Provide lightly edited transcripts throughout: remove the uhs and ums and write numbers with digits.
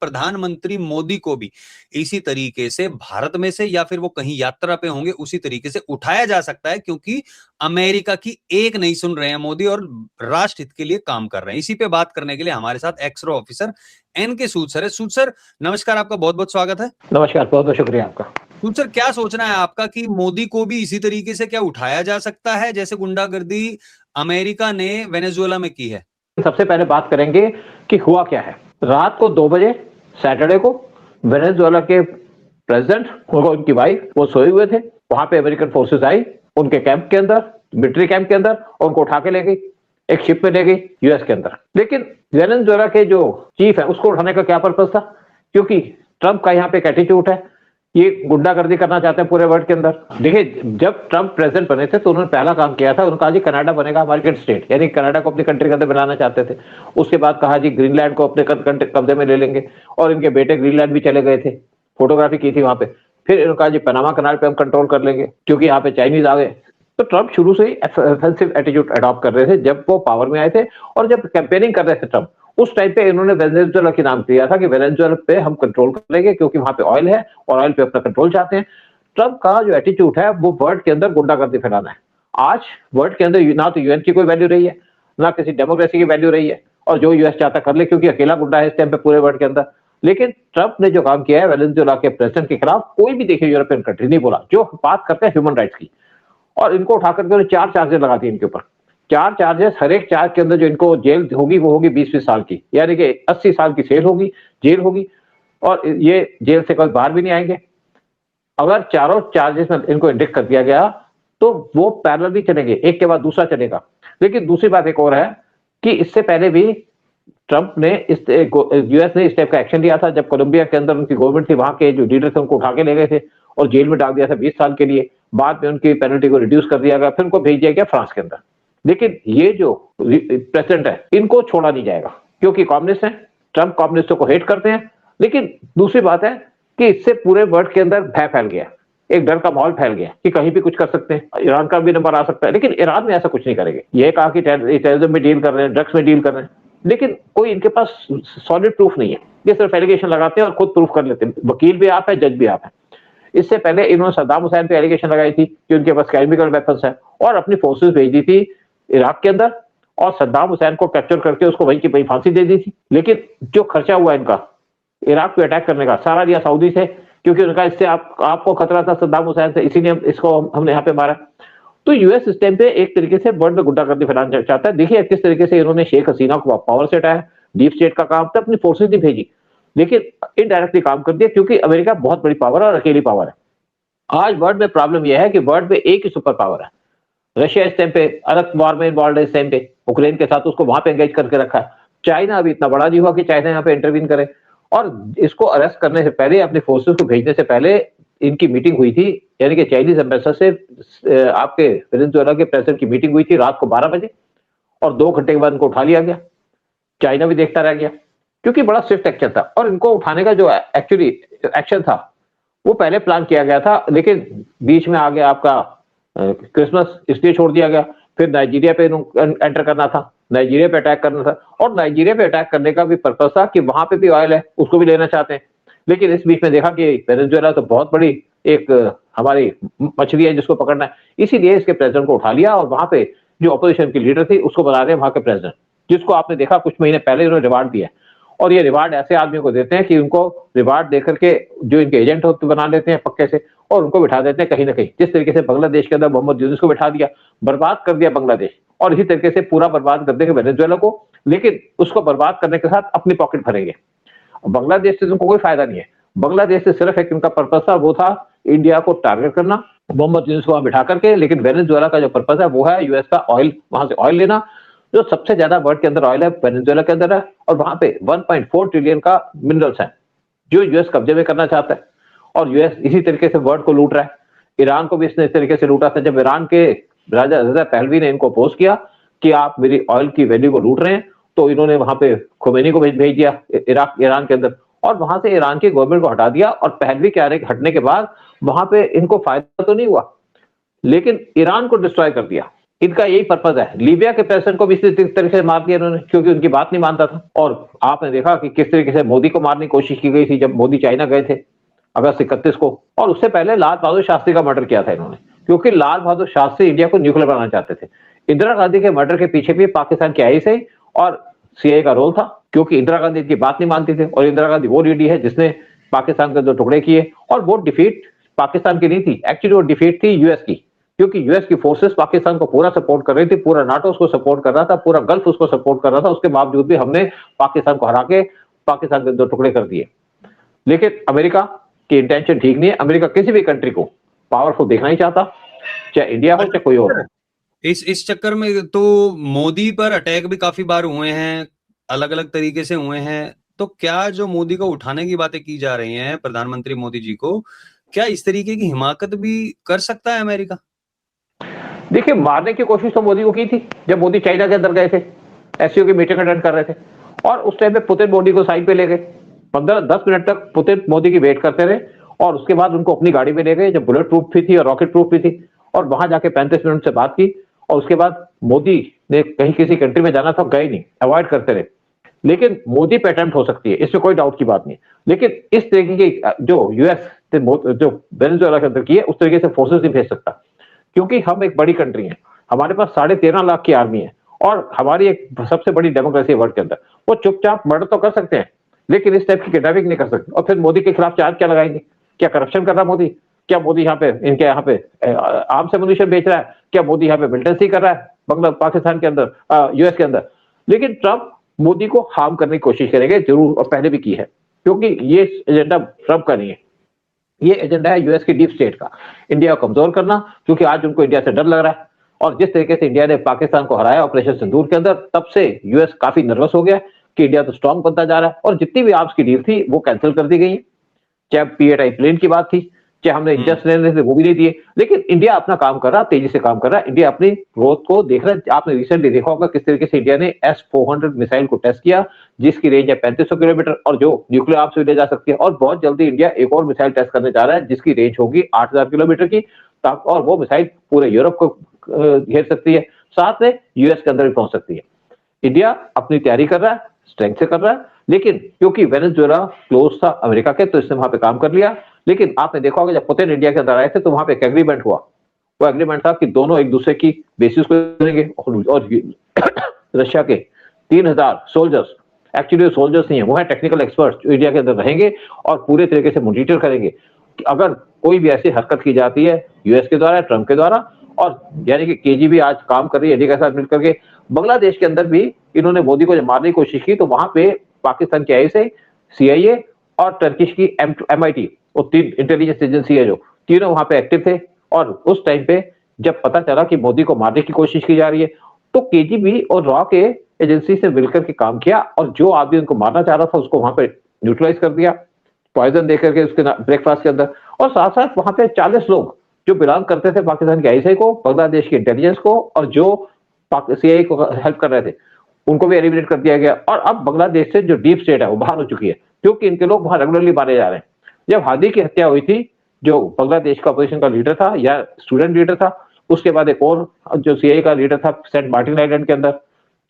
प्रधानमंत्री मोदी को भी इसी तरीके से भारत में से या फिर वो कहीं यात्रा पे होंगे उसी तरीके से उठाया जा सकता है, क्योंकि अमेरिका की एक नहीं सुन रहे हैं मोदी और राष्ट्र हित के लिए काम कर रहे हैं। इसी पे बात करने के लिए हमारे साथ एक्स-रे ऑफिसर एन.के. सूद सर है। सूद सर, नमस्कार, आपका बहुत बहुत स्वागत है। नमस्कार, बहुत बहुत शुक्रिया आपका। सूद सर, क्या सोचना है आपका कि मोदी को भी इसी तरीके से क्या उठाया जा सकता है जैसे गुंडागर्दी अमेरिका ने वेनेजुएला में की है? सबसे पहले बात करेंगे कि हुआ क्या है। रात को 2 बजे सैटरडे को वेनेजुएला के प्रेसिडेंट और उनकी वाइफ वो सोए हुए थे। वहां पे अमेरिकन फोर्सेस आई उनके कैंप के अंदर, मिलिट्री कैंप के अंदर, और उनको उठा के ले गई, एक शिप में ले गई यूएस के अंदर। लेकिन वेनेजुएला के जो चीफ है उसको उठाने का क्या पर्पस था? क्योंकि ट्रंप का यहाँ पे एक एटीट्यूड है, ये गुंडागर्दी करना चाहते हैं पूरे वर्ल्ड के अंदर। देखिए, जब ट्रंप प्रेसिडेंट बने थे तो उन्होंने पहला काम किया था, उन्होंने कहा जी कनाडा बनेगा अमेरिकन स्टेट, यानी कनाडा को अपनी कंट्री के अंदर बनाना चाहते थे। उसके बाद कहा जी ग्रीनलैंड को अपने कब्जे में ले लेंगे, और इनके बेटे ग्रीनलैंड भी चले गए थे, फोटोग्राफी की थी वहां पे। फिर इन्होंने कहा जी पनामा कनाल पे हम कंट्रोल कर लेंगे क्योंकि यहाँ पे चाइनीज आ गए। तो ट्रंप शुरू से ही ऑफेंसिव एटीट्यूड अडॉप्ट कर रहे थे जब वो पावर में आए थे, और जब कैंपेनिंग कर रहे थे ट्रंप उस टाइम पे इन्होंने वेनेजुएला के नाम दिया था कि वेनेजुएला पे हम कंट्रोल कर लेंगे क्योंकि वहां पे ऑयल है और ऑयल पे अपना कंट्रोल चाहते हैं। ट्रंप का जो एटीट्यूड है वो वर्ल्ड के अंदर गुंडागर्दी फैलाना है। आज वर्ल्ड के अंदर ना तो यूएन की कोई वैल्यू रही है, ना किसी डेमोक्रेसी की वैल्यू रही है, और जो यूएस चाहता कर ले क्योंकि अकेला गुंडा है इस टाइम पे पूरे वर्ल्ड के अंदर। लेकिन ट्रंप ने जो काम किया है वेनेजुएला के प्रेसिडेंट के खिलाफ, कोई भी देखिए यूरोपियन कंट्री नहीं बोला, जो बात करते हैं ह्यूमन राइट्स की। और इनको उठा करके उन्होंने 4 चार्जेस लगा दिए इनके ऊपर। 4 चार्जेस, हर एक चार्ज के अंदर जो इनको जेल होगी वो होगी 20-20 साल की, यानी कि 80 साल की जेल होगी, और ये जेल से कभी बाहर भी नहीं आएंगे। अगर चारों चार्जेस में इनको इंडिक्ट कर दिया गया तो वो पैरेलली चलेंगे, एक के बाद दूसरा चलेगा। लेकिन दूसरी बात एक और है कि इससे पहले भी ट्रंप ने यूएस ने इस टाइप का एक्शन लिया था। जब कोलंबिया के अंदर उनकी गवर्नमेंट थी, वहां के जो लीडर थे उनको उठा के ले गए थे और जेल में डाल दिया था 20 साल के लिए। बाद में उनकी पेनल्टी को रिड्यूस कर दिया गया, फिर उनको भेज दिया गया फ्रांस के अंदर। लेकिन ये जो प्रेसिडेंट है इनको छोड़ा नहीं जाएगा क्योंकि कम्युनिस्ट हैं, ट्रंप कम्युनिस्टों को हेट करते हैं। लेकिन दूसरी बात है कि इससे पूरे वर्ल्ड के अंदर भय फैल गया, एक डर का माहौल फैल गया कि कहीं भी कुछ कर सकते हैं, ईरान का भी नंबर आ सकता है। लेकिन ईरान में ऐसा कुछ नहीं करेंगे। ये कहा कि टेररिज्म में डील कर रहे हैं, ड्रग्स में डील कर रहे हैं, लेकिन कोई इनके पास सॉलिड प्रूफ नहीं है। ये सिर्फ एलिगेशन लगाते हैं और खुद प्रूफ कर लेते हैं। वकील भी आप है, जज भी आप है। इससे पहले इन्होंने सद्दाम हुसैन पे एलिगेशन लगाई थी कि उनके पास केमिकल वेपन्स है, और अपनी फोर्सेस भेज दी थी इराक के अंदर, और सद्दाम हुसैन को कैप्चर करके उसको वहीं की वहीं फांसी दे दी थी। लेकिन जो खर्चा हुआ इनका इराक पे अटैक करने का, सारा दिया सऊदी से, क्योंकि उनका इससे आपको खतरा था सद्दाम हुसैन से, इसीलिए इसको हमने यहाँ पे मारा। तो यूएस इस टाइम पे एक तरीके से वर्ल्ड में गुंडागर्दी फैलाना चाहता है। देखिए किस तरीके से इन्होंने शेख हसीना को पावर से हटाया, डीप स्टेट का काम था, अपनी फोर्सेज नहीं भेजी, लेकिन इनडायरेक्टली काम कर दिया क्योंकि अमेरिका बहुत बड़ी पावर है और अकेली पावर है। आज वर्ल्ड में प्रॉब्लम यह है कि वर्ल्ड में एक ही सुपर पावर है। रशिया इस टाइम पे अलग वॉर में इन्वॉल्व है, इस टाइम पे यूक्रेन के साथ, उसको वहां पे एंगेज करके रखा है। चाइना अभी इतना बड़ा नहीं हुआ कि चाइना यहाँ पे इंटरवीन करे, और इसको अरेस्ट करने से पहले, अपने फोर्सेस को भेजने से पहले इनकी मीटिंग हुई थी, यानी कि चाइनीज एम्बेसडर से आपके वेनेजुएला के प्रेसिडेंट की मीटिंग हुई थी रात को 12 बजे, और 2 घंटे के बाद इनको उठा लिया गया। चाइना भी देखता रह गया क्योंकि बड़ा स्विफ्ट एक्शन था। और इनको उठाने का जो एक्चुअली एक्शन था वो पहले प्लान किया गया था, लेकिन बीच में आ गया आपका क्रिसमस, इसलिए छोड़ दिया गया। फिर नाइजीरिया पे एंटर करना था, नाइजीरिया पे अटैक करना था, और नाइजीरिया पे अटैक करने का भी पर्पस था कि वहां पे भी ऑयल है, उसको भी लेना चाहते हैं। लेकिन इस बीच में देखा कि वेनेजुएला तो बहुत बड़ी एक हमारी मछली है जिसको पकड़ना है, इसीलिए इसके प्रेसिडेंट को उठा लिया, और वहां पे जो अपोजिशन की लीडर थी उसको बना रहे हैं वहां के प्रेसिडेंट, जिसको आपने देखा कुछ महीने पहले उन्होंने रिवार्ड दिया। और ये रिवार्ड ऐसे आदमियों को देते हैं कि उनको रिवार्ड देकर के जो इनके एजेंट होते बना लेते हैं पक्के से, और उनको बिठा देते हैं कहीं ना कहीं। जिस तरीके से बांग्लादेश के अंदर मोहम्मद यूनुस को बिठा दिया, बर्बाद कर दिया बांग्लादेश, और इसी तरीके से पूरा बर्बाद कर देंगे वेनेजुएला को। लेकिन उसको बर्बाद करने के साथ अपनी पॉकेट भरेंगे। बांग्लादेश से उनको कोई फायदा नहीं है। बांग्लादेश से सिर्फ एक उनका पर्पस था, वो था इंडिया को टारगेट करना, मोहम्मद यूनुस को वहां बिठा करके। लेकिन वेनेजुएला का जो पर्पस है वो है यूएस का ऑयल, वहां से ऑयल लेना। जो सबसे ज्यादा वर्ल्ड के अंदर ऑयल है वेनेजुएला के अंदर है, और वहां पे 1.4 ट्रिलियन का मिनरल्स है जो यूएस कब्जे में करना चाहता है। और यूएस इसी तरीके से वर्ल्ड को लूट रहा है। ईरान को भी इसने इस तरीके से लूटा था। जब ईरान के राजा रजा पहलवी ने इनको अपोज किया कि आप मेरी ऑयल की वैल्यू को लूट रहे हैं, तो इन्होंने वहां पे खोमेनी को भेज दिया ईरान के अंदर, और वहां से ईरान की गवर्नमेंट को हटा दिया। और पहलवी के हटने के बाद वहां पे इनको फायदा तो नहीं हुआ, लेकिन ईरान को डिस्ट्रॉय कर दिया। इनका यही पर्पज है। लीबिया के प्रेसिडेंट को भी इसी तरीके से मार दिया इन्होंने, क्योंकि उनकी बात नहीं मानता था। और आपने देखा कि किस तरीके से मोदी को मारने की कोशिश की गई थी जब मोदी चाइना गए थे अगस्त 31 को। और उससे पहले लाल बहादुर शास्त्री का मर्डर किया था इन्होंने, क्योंकि लाल बहादुर शास्त्री इंडिया को न्यूक्लियर बनाना चाहते थे। इंदिरा गांधी के मर्डर के पीछे भी पाकिस्तान की आईएसआई और सीआईए का रोल था, क्योंकि इंदिरा गांधी की बात नहीं मानती थी। और इंदिरा गांधी वो लेडी है जिसने पाकिस्तान के 2 टुकड़े किए। और वो डिफीट पाकिस्तान की नहीं थी, एक्चुअली वो डिफीट थी यूएस की, क्योंकि यूएस की फोर्सेस पाकिस्तान को पूरा सपोर्ट कर रही थी, पूरा नाटो उसको सपोर्ट कर रहा था, पूरा गल्फ उसको सपोर्ट कर रहा था। उसके बावजूद भी हमने पाकिस्तान को हरा के पाकिस्तान के 2 टुकड़े कर दिए। लेकिन अमेरिका की इंटेंशन ठीक नहीं है। अमेरिका किसी भी कंट्री को पावरफुल देखना ही चाहता, चाहे इंडिया हो चाहे कोई और हो। इस चक्कर में तो मोदी पर अटैक भी काफी बार हुए हैं, अलग अलग तरीके से हुए हैं। तो क्या जो मोदी को उठाने की बातें की जा रही हैं, प्रधानमंत्री मोदी जी को, क्या इस तरीके की हिमाकत भी कर सकता है अमेरिका? देखिए, मारने की कोशिश तो मोदी को की थी जब मोदी चाइना के अंदर गए थे, एससीओ की मीटिंग अटेंड कर रहे थे। और उस टाइम पे पुतिन मोदी को साइड पे ले गए, 15-10 मिनट तक पुतिन मोदी की वेट करते रहे। और उसके बाद उनको अपनी गाड़ी में ले गए, जब बुलेट प्रूफ भी थी और रॉकेट प्रूफ भी थी। और वहां जाके 35 मिनट से बात की। और उसके बाद मोदी ने कहीं किसी कंट्री में जाना था, गए नहीं, अवॉइड करते रहे। लेकिन मोदी पे अटेम्प्ट हो सकती है, इसमें कोई डाउट की बात नहीं। लेकिन इस तरीके की जो यूएस जो वेनेजुएला के अंदर की है, उस तरीके से फोर्सेस नहीं भेज सकता, क्योंकि हम एक बड़ी कंट्री है, हमारे पास 13.5 लाख की आर्मी है और हमारी एक सबसे बड़ी डेमोक्रेसी है वर्ल्ड के अंदर। वो चुपचाप मर्डर तो कर सकते हैं, लेकिन इस टाइप की किडनैपिंग नहीं कर सकते। और फिर मोदी के खिलाफ चार्ज क्या लगाएंगे? क्या करप्शन कर रहा मोदी? क्या मोदी यहाँ पे इनके यहाँ पे आर्म्स एमुनिशन बेच रहा है? क्या मोदी यहाँ पे मिलिटेंसी कर रहा है पाकिस्तान के अंदर, यूएस के अंदर? लेकिन ट्रंप मोदी को हार्म करने की कोशिश करेंगे जरूर, और पहले भी की है, क्योंकि ये एजेंडा ट्रंप का नहीं है, ये एजेंडा है यूएस की डीप स्टेट का, इंडिया को कमजोर करना। क्योंकि आज उनको इंडिया से डर लग रहा है, और जिस तरीके से इंडिया ने पाकिस्तान को हराया ऑपरेशन सिंदूर के अंदर, तब से यूएस काफी नर्वस हो गया कि इंडिया तो स्ट्रांग बनता जा रहा है। और जितनी भी आर्म्स की डील थी वो कैंसिल कर दी गई है, चाहे पीएटाई प्लेन की बात थी, चाहे हमने जस्ट लेने थे वो भी नहीं दिए। लेकिन इंडिया अपना काम कर रहा है, तेजी से काम कर रहा है। इंडिया अपनी ग्रोथ को देख रहा है। आपने रिसेंटली देखा होगा किस तरीके से इंडिया ने S-400 मिसाइल को टेस्ट किया, जिसकी रेंज है 3500 किलोमीटर और जो न्यूक्लियर आर्म्स भी ले जा सकती है। और बहुत जल्दी इंडिया एक और मिसाइल टेस्ट करने जा रहा है जिसकी रेंज होगी 8000 किलोमीटर की, और वो मिसाइल पूरे यूरोप को घेर सकती है, साथ में यूएस के अंदर भी पहुंच सकती है। इंडिया अपनी तैयारी कर रहा है, स्ट्रेंथ से कर रहा है। लेकिन क्योंकि वेनेजुएला क्लोज था अमेरिका के, तो इसने वहां पे काम कर लिया। लेकिन आपने देखा होगा जब पुतिन इंडिया के अंदर आए थे तो वहां पे एक एग्रीमेंट हुआ। वो एग्रीमेंट था कि दोनों एक दूसरे की बेसिस को करेंगे। और रशिया के 3000 सोल्जर्स, एक्चुअली सोल्जर्स नहीं है, वो है टेक्निकल एक्सपर्ट्स, जो इंडिया के अंदर रहेंगे और पूरे तरीके से मॉनिटर करेंगे कि अगर कोई भी ऐसी हरकत की जाती है यूएस के द्वारा, ट्रंप के द्वारा। और यानी कि केजीबी आज काम कर रही है इंडिया के साथ मिलकर के। बांग्लादेश के अंदर भी इन्होंने मोदी को जब मारने की कोशिश की तो वहां पे पाकिस्तान की आईएसआई, सीआईए और टर्किश की MIT, वो 3 इंटेलिजेंस एजेंसी है, जो तीनों वहां पे एक्टिव थे। और उस टाइम पे जब पता चला कि मोदी को मारने की कोशिश की जा रही है, तो केजीबी और रॉ के एजेंसी से मिलकर के काम किया और जो आदमी उनको मारना चाह रहा था उसको वहां पे न्यूट्रलाइज कर दिया, पॉइजन देकर के उसके ब्रेकफास्ट के अंदर। और साथ साथ वहां पे 40 लोग जो बिलोंग करते थे पाकिस्तान की आईएसआई को, बांग्लादेश की इंटेलिजेंस को, और जो सीआईए को हेल्प कर रहे थे, उनको भी एलिमिनेट कर दिया गया। और अब बांग्लादेश से जो डीप स्टेट है वो बाहर हो चुकी है, क्योंकि इनके लोग वहां रेगुलरली मारे जा रहे हैं। जब हादी की हत्या हुई थी, जो बांग्लादेश का अपोजिशन का लीडर था या स्टूडेंट लीडर था, उसके बाद एक और जो सीआईए का लीडर था सेंट मार्टिन आइलैंड के अंदर,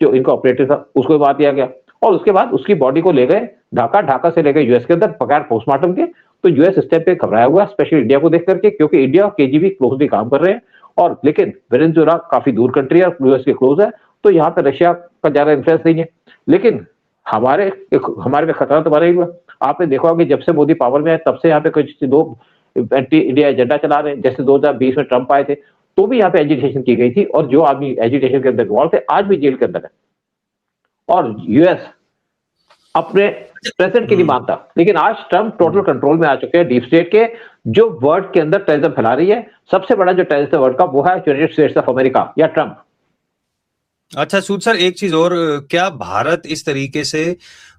जो इनका ऑपरेटिव था, उसको मार दिया गया। और उसके बाद उसकी बॉडी को ले गए ढाका से ले गए यूएस के अंदर बगैर पोस्टमार्टम के। तो यूएस इस टाइप पे घबराया हुआ, स्पेशली इंडिया को देख करके, क्योंकि इंडिया और केजीबी क्लोजली काम कर रहे हैं। और लेकिन वेनेजुएला काफी दूर कंट्री है, यूएस के क्लोज है, तो यहाँ पे रशिया का ज्यादा इन्फ्लुएंस नहीं है। लेकिन हमारे पे खतरा तो बना ही हुआ। आपने देखा होगा कि जब से मोदी पावर में है तब से यहाँ पे कुछ 2 एंटी इंडिया एजेंडा चला रहे हैं। जैसे 2020 में ट्रंप आए थे तो भी यहाँ पे एजिटेशन की गई थी, और जो आदमी एजिटेशन के अंदर इन्वॉल्व थे आज भी जेल के अंदर है। और यूएस अपने प्रेसिडेंट की नहीं मानता, लेकिन आज ट्रंप टोटल कंट्रोल में आ चुके हैं डीप स्टेट के, जो वर्ल्ड के अंदर टेररिज्म फैला रही है। सबसे बड़ा जो टेररिस्ट है वर्ल्ड का वो है यूनाइटेड स्टेट्स ऑफ अमेरिका या ट्रंप। अच्छा सूद सर, एक चीज और, क्या भारत इस तरीके से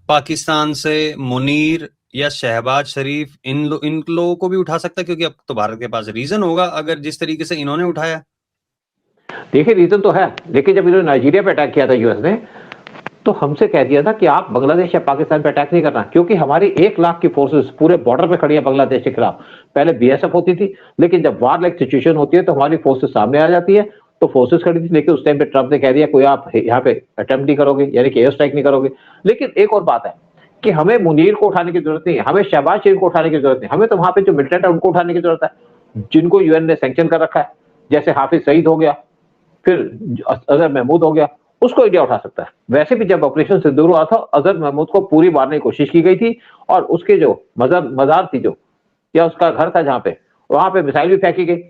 पाकिस्तान से मुनीर या शहबाज शरीफ इन लोगों को भी उठा सकता है? क्योंकि अब तो भारत के पास रीजन होगा अगर जिस तरीके से इन्होंने उठाया। देखिए रीजन तो है, लेकिन जब इन्होंने नाइजीरिया पे अटैक किया था यूएस ने, तो हमसे कह दिया था कि आप बांग्लादेश या पाकिस्तान पे अटैक नहीं करना, क्योंकि हमारी 1 लाख की फोर्सेस पूरे बॉर्डर पे खड़ी है बांग्लादेश के खिलाफ। पहले बीएसएफ होती थी, लेकिन जब वार लाइक सिचुएशन होती है तो हमारी फोर्सेस सामने आ जाती है, तो फोर्सेस खड़ी थी, लेकिन उस टाइम पे ट्रंप ने कह दिया कोई आप यहाँ पे अटेम्प्ट नहीं करोगे, यानी कि एयर स्ट्राइक नहीं करोगे। लेकिन एक और बात है कि हमें मुनीर को उठाने की जरूरत नहीं है, हमें शहबाज शरीफ को उठाने की जरूरत नहीं, हमें तो वहां पे जो मिलिटेंट है उनको उठाने की जरूरत है, जिनको यूएन ने सैंक्शन कर रखा है, जैसे हाफिज सईद हो गया, फिर अजहर महमूद हो गया, उसको इंडिया उठा सकता है। वैसे भी जब ऑपरेशन सिंदूर हुआ था, अजहर महमूद को पूरी मारने की कोशिश की गई थी, और उसके जो मजार थी जो, या उसका घर था जहां पे, वहां पे मिसाइल भी फेंकी गई,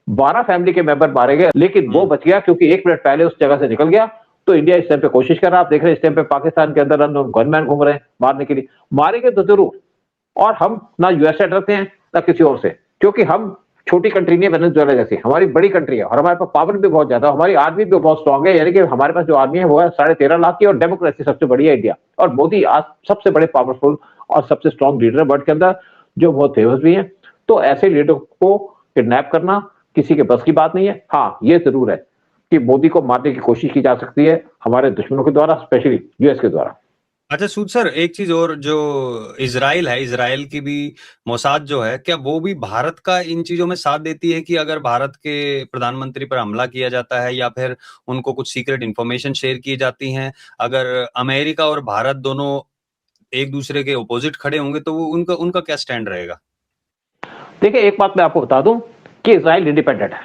12 फैमिली के मेंबर मारे गए, लेकिन वो बच गया क्योंकि 1 मिनट पहले उस जगह से निकल गया। तो इंडिया इस टाइम पे कोशिश कर रहा है, आप देख रहे हैं इस टाइम पे पाकिस्तान के अंदर गनमैन घूम रहे हैं मारने के लिए, मारेंगे तो जरूर। और हम ना यूएस से डरते हैं ना किसी और से, क्योंकि हम छोटी कंट्री नहीं है वेनेजुएला जैसी, हमारी बड़ी कंट्री है और हमारे पास पावर भी बहुत ज्यादा, हमारी आर्मी भी बहुत स्ट्रांग है, यानी कि हमारे पास जो आर्मी है वो है 13.5 लाख की, और डेमोक्रेसी सबसे बड़ी है इंडिया। और मोदी आज सबसे बड़े पावरफुल और सबसे स्ट्रांग लीडर है वर्ल्ड के अंदर, जो बहुत फेमस भी है। तो ऐसे लीडर को किडनैप करना किसी के बस की बात नहीं है। हाँ, ये जरूर है कि मोदी को मारने की कोशिश की जा सकती है हमारे दुश्मनों के द्वारा, स्पेशली यूएस के द्वारा। अच्छा सूद सर, एक चीज और, जो इजराइल है, इजराइल की भी मोसाद जो है, क्या वो भी भारत का इन चीजों में साथ देती है कि अगर भारत के प्रधानमंत्री पर हमला किया जाता है या फिर उनको कुछ सीक्रेट इंफॉर्मेशन शेयर की जाती हैं, अगर अमेरिका और भारत दोनों एक दूसरे के ऑपोजिट खड़े होंगे तो वो उनका उनका क्या स्टैंड रहेगा? देखिए, एक बात मैं आपको बता दूं कि इजराइल इंडिपेंडेंट है,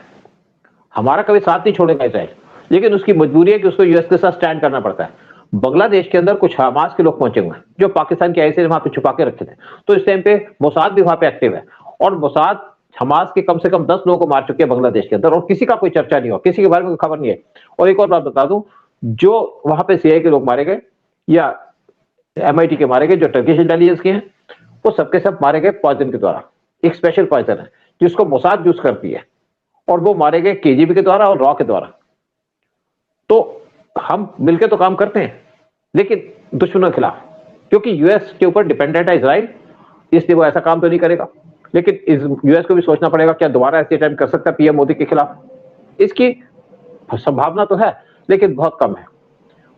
हमारा कभी साथ नहीं छोड़ेगा इजराइल, लेकिन उसकी मजबूरी है कि उसको यूएस के साथ स्टैंड करना पड़ता है। बांग्लादेश के अंदर कुछ हमास के लोग पहुंचे हुए हैं जो पाकिस्तान के आईएसआई वहां पे छुपा के रखे थे, तो इस टाइम पे मोसाद भी वहां पे एक्टिव है, और मोसाद हमास के कम से कम 10 लोगों को मार चुके हैं बांग्लादेश के अंदर, और किसी का कोई चर्चा नहीं हुआ, किसी के बारे में कोई खबर नहीं है। और एक और बात बता दूं, जो वहां पे सीआईए के लोग मारे गए या एमआईटी के मारे गए, जो टर्किश इंटेलिजेंस के हैं, वो सबके सब मारे गए पॉइजन के द्वारा। एक स्पेशल पॉइजन है जिसको मोसाद यूज करती है, और वो मारे गए केजीबी के द्वारा और रॉ के द्वारा। तो हम मिलकर तो काम करते हैं, लेकिन दुश्मनों के खिलाफ, क्योंकि यूएस के ऊपर डिपेंडेंट है इजराइल, इसलिए वो ऐसा काम तो नहीं करेगा। लेकिन यूएस को भी सोचना पड़ेगा क्या दोबारा ऐसे अटेम्प्ट कर सकता है पीएम मोदी के खिलाफ, इसकी संभावना तो है लेकिन बहुत कम है।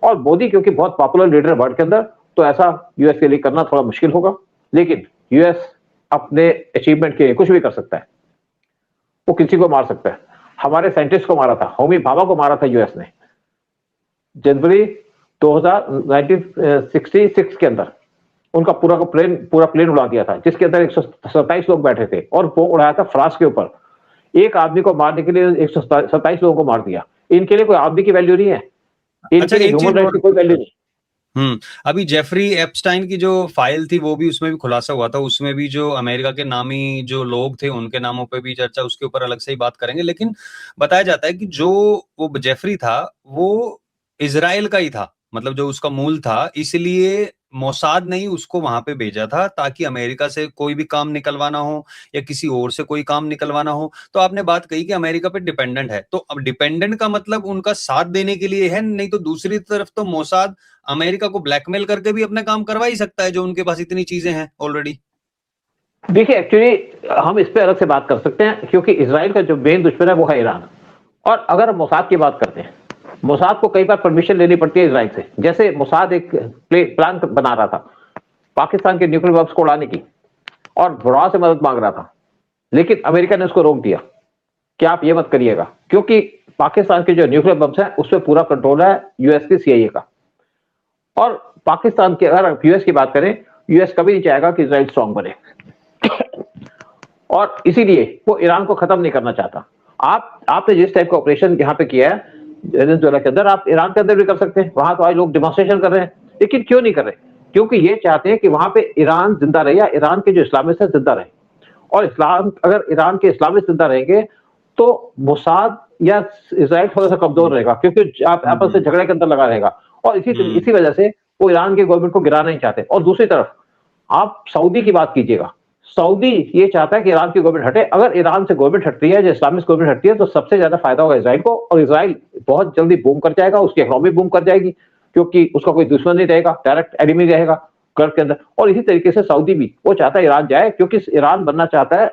और मोदी क्योंकि बहुत पॉपुलर लीडर है वर्ल्ड के अंदर, तो ऐसा यूएस के लिए करना थोड़ा मुश्किल होगा। लेकिन यूएस अपने अचीवमेंट के लिए कुछ भी कर सकता है, वो किसी को मार सकता है। हमारे साइंटिस्ट को मारा था, होमी भाभा को मारा था यूएस ने जनवरी 1966 के अंदर, उनका पूरा प्लेन उड़ा दिया था, जिसके अंदर 127 लोग बैठे थे, और वो उड़ाया था फ्रांस के ऊपर। एक आदमी को मारने के लिए 127 लोगों को मार दिया। इनके लिए कोई आदमी की वैल्यू नहीं है, इनके लिए ह्यूमन राइट्स की कोई वैल्यू नहीं। अभी जेफरी एप्स्टाइन की जो फाइल थी वो भी, उसमें भी खुलासा हुआ था, उसमें भी जो अमेरिका के नामी जो लोग थे उनके नामों पे भी चर्चा, उसके ऊपर अलग से ही बात करेंगे। लेकिन बताया जाता है कि जो वो जेफरी था वो इजराइल का ही था, मतलब जो उसका मूल था, इसलिए मोसाद ने ही उसको वहां पे भेजा था ताकि अमेरिका से कोई भी काम निकलवाना हो या किसी और से कोई काम निकलवाना हो। तो आपने बात कही कि अमेरिका पे डिपेंडेंट है, तो अब डिपेंडेंट का मतलब उनका साथ देने के लिए है, नहीं तो दूसरी तरफ तो मोसाद अमेरिका को ब्लैकमेल करके भी अपने काम करवा ही सकता है, जो उनके पास इतनी चीजें हैं ऑलरेडी। देखिए, एक्चुअली हम इस पे अलग से बात कर सकते हैं, क्योंकि इजराइल का जो मेन दुश्मन है वो है ईरान। और अगर हम मोसाद की बात करते हैं, मोसाद को कई बार परमिशन लेनी पड़ती है इजराइल से। जैसे मोसाद एक प्लान बना रहा था पाकिस्तान के न्यूक्लियर बम्स को उड़ाने की, और बुरा से मदद मांग रहा था, लेकिन अमेरिका ने उसको रोक दिया कि आप ये मत करिएगा, क्योंकि पाकिस्तान के जो न्यूक्लियर बम्स हैं उस पर पूरा कंट्रोल है यूएस की सीआईए का। और पाकिस्तान के, अगर यूएस की बात करें, यूएस कभी नहीं चाहेगा कि इजराइल स्ट्रांग बने, और इसीलिए वो ईरान को खत्म नहीं करना चाहता। आपने जिस टाइप का ऑपरेशन यहाँ पे किया है वेनेजुएला के अंदर, आप ईरान के अंदर भी कर सकते हैं। वहां तो आज लोग डिमॉन्स्ट्रेशन कर रहे हैं, लेकिन क्यों नहीं कर रहे? क्योंकि ये चाहते हैं कि वहां पे ईरान जिंदा रहे, या ईरान के जो इस्लामिस्ट है जिंदा रहे। और इस्लाम, अगर ईरान के इस्लामिस्ट जिंदा रहेंगे तो मोसाद या इजराइल थोड़ा सा कमजोर रहेगा, क्योंकि आप आपस में झगड़े के अंदर लगा रहेगा, और इसी वजह से वो ईरान के गवर्नमेंट को गिराना नहीं चाहते। और दूसरी तरफ आप सऊदी की बात कीजिएगा, सऊदी ये चाहता है कि ईरान की गवर्नमेंट हटे। अगर ईरान से गवर्नमेंट हटती है, जो इस्लामिक गवर्नमेंट हटती है, तो सबसे ज्यादा फायदा होगा इजराइल को, और इजराइल बहुत जल्दी बूम कर जाएगा, उसकी इकोनॉमी बूम कर जाएगी, क्योंकि उसका कोई दुश्मन नहीं रहेगा, डायरेक्ट एनिमी रहेगा गल्फ के अंदर। और इसी तरीके से सऊदी भी वो चाहता है ईरान जाए, क्योंकि ईरान बनना चाहता है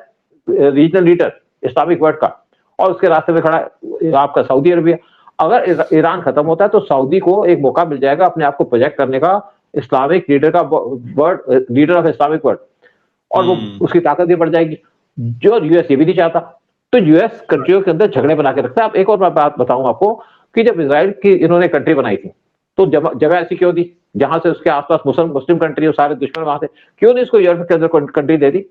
रीजनल लीडर इस्लामिक वर्ल्ड का, और उसके रास्ते में खड़ा है आपका सऊदी अरबिया। अगर ईरान खत्म होता है तो सऊदी को एक मौका मिल जाएगा अपने आप को प्रोजेक्ट करने का, इस्लामिक लीडर का, world leader of Islamic world, और वो उसकी ताकत भी बढ़ जाएगी, जो यूएस ये भी नहीं चाहता। तो यूएस कंट्रियों के अंदर झगड़े बना के रखता है। अब एक और बात बताऊं आपको कि जब इजराइल की इन्होंने कंट्री बनाई थी तो जगह ऐसी क्यों दी जहां से उसके आसपास मुस्लिम कंट्री और सारे दुश्मन वहां थे, क्यों नहीं इसको यूरोप के अंदर कंट्री दे दी?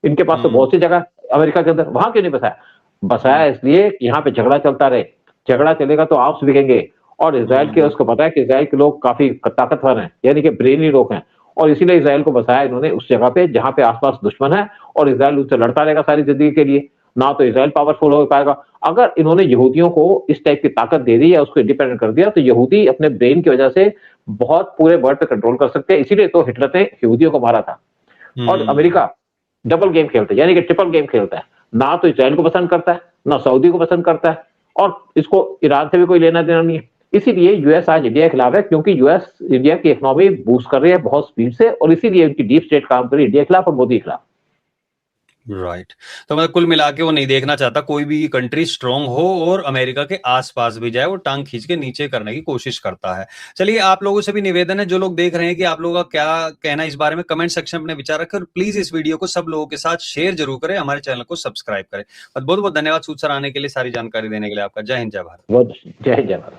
इनके पास तो बहुत सी जगह अमेरिका के अंदर, वहां क्यों नहीं बसाया? बसाया इसलिए कि यहाँ पे झगड़ा चलता रहे, झगड़ा चलेगा तो आर्म्स बिकेंगे, और इजराइल के उसको पता है कि इजराइल के लोग काफी ताकतवर हैं, यानी कि ब्रेनी लोग हैं, और इसीलिए इजराइल को बसाया इन्होंने उस जगह पे जहां पे आसपास दुश्मन है, और इजराइल उनसे लड़ता रहेगा सारी जिंदगी के लिए। ना तो इजराइल पावरफुल हो पाएगा। अगर इन्होंने यहूदियों को इस टाइप की ताकत दे दी या उसको इंडिपेंडेंट कर दिया तो यहूदी अपने ब्रेन की वजह से बहुत पूरे वर्ल्ड पे कंट्रोल कर सकते हैं। इसीलिए तो हिटलर ने यहूदियों को मारा था। और अमेरिका डबल गेम खेलता है, यानी कि ट्रिपल गेम खेलता है, ना तो इजराइल को पसंद करता है, ना सऊदी को पसंद करता है, और इसको ईरान से भी कोई लेना देना नहीं है। इसीलिए यूएस आज इंडिया के खिलाफ है, क्योंकि यूएस इंडिया की इकोनॉमी बूस्ट कर रही है बहुत स्पीड से, और इसीलिए उनकी डीप स्टेट काम कर रही है इंडिया के खिलाफ और मोदी के खिलाफ। राइट। तो मतलब कुल मिला के वो नहीं देखना चाहता कोई भी कंट्री स्ट्रांग हो और अमेरिका के आसपास भी जाए, वो टांग खींच के नीचे करने की कोशिश करता है। चलिए, आप लोगों से भी निवेदन है, जो लोग देख रहे हैं, कि आप लोगों का क्या कहना है इस बारे में, कमेंट सेक्शन में अपने विचार रखें, और प्लीज इस वीडियो को सब लोगों के साथ शेयर जरूर करें, हमारे चैनल को सब्सक्राइब करें। बहुत बहुत धन्यवाद सूद सर आने के लिए, सारी जानकारी देने के लिए आपका। जय हिंद, जय भारत। जय हिंद, जय भारत।